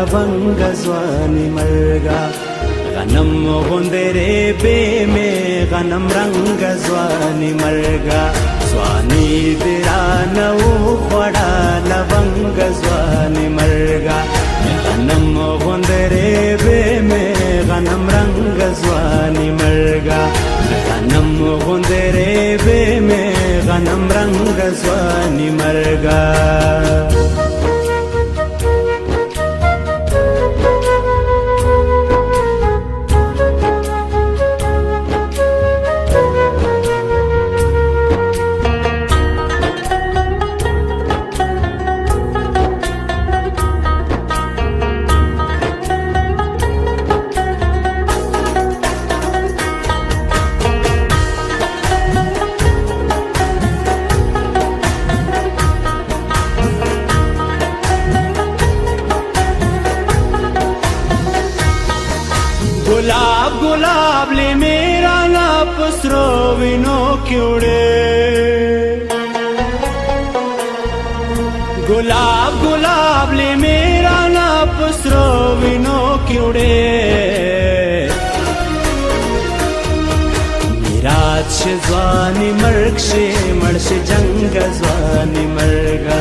لونگ زوانی مرگا غنم غندره بے میں غنم رنگ زوانی مرگا زوانی دیرانو خوڑا لونگ زوانی مرگا غنم غندره بے میں غنم رنگ زوانی مرگا غنم غندره بے میں غنم رنگ زوانی مرگا गुलाब गुलाब ले मेरा ना पसरो विनो क्योड़े गुलाब गुलाब ले मेरा ना पसरो विनो क्योड़े मिराज ज़वानी मर्ग से मर्श जंग ज़वानी मर्गा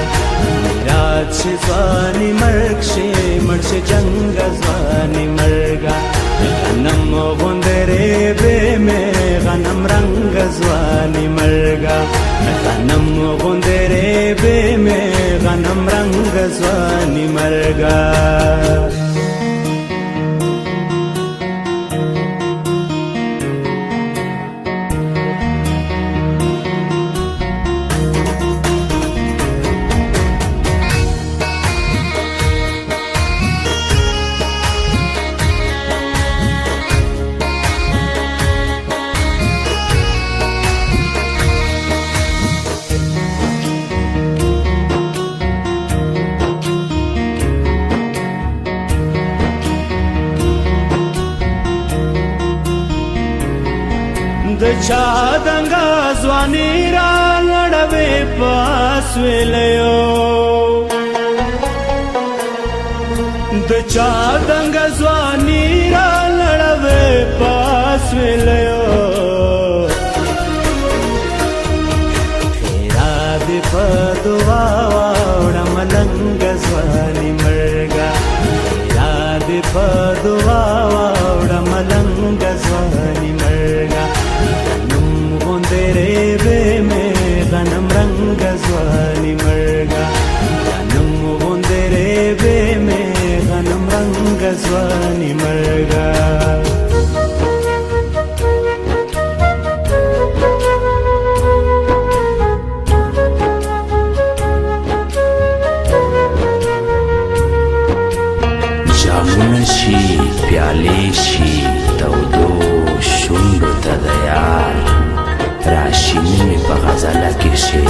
मिराज ज़वानी मर्ग से मर्श जंग ज़वानी मर्गा غنم غندره بے میں غنم رنگ زوانی مرگا غنم غندره بے میں غنم رنگ زوانی مرگا د چا دنګا ځواني را لړوي پاس ویلو د چا دنګا ځواني را لړوي پاس ویلو خیرا دې په دعا وړه ملنګ ځواني مرګا خیرا دې په دعا وړه ملنګ ځواني مرګا غنم رنگ زوانی مرگا غنم غندره بے میں غنم رنگ زوانی مرگا جامون شی پیالی شی تودو شندو تدیار راشینی می پا غزالا کشی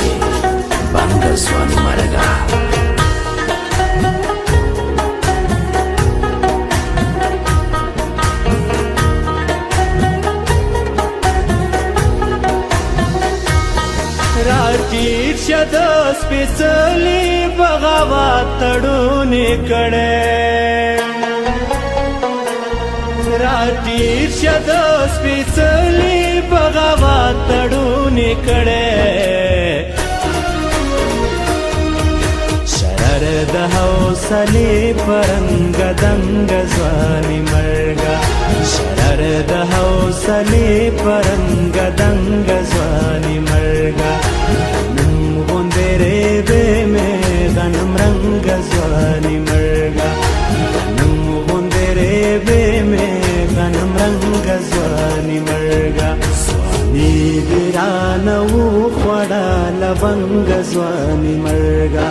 بانگ زوانی مرگا راکیر شد سپیڅلی بغاوت تړونی کړه راکیر شد سپیڅلی بغاوت تړونی کړه شرر د حوصلې پرنګ دنګ ځواني مرګا شرر د حوصلې پرنګ دنګ ځواني مرګا غنم غندره بے میں غنم رنگ ځواني مرګا غنم غندره بے میں غنم رنگ ځواني مرګا ځواني ګرانو خوړه لونګ ځواني مرګا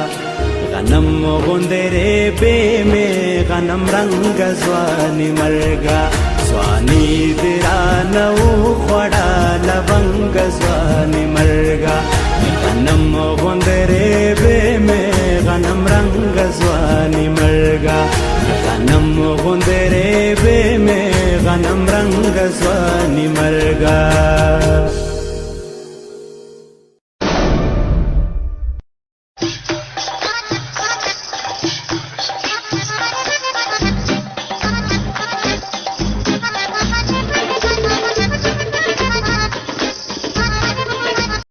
غنم غندره بے میں غنم رنگ ځواني مرګا ځواني ګرانو خوړه لونګ ځواني مرګا غنم غندره بے میں غنم رنگ ځواني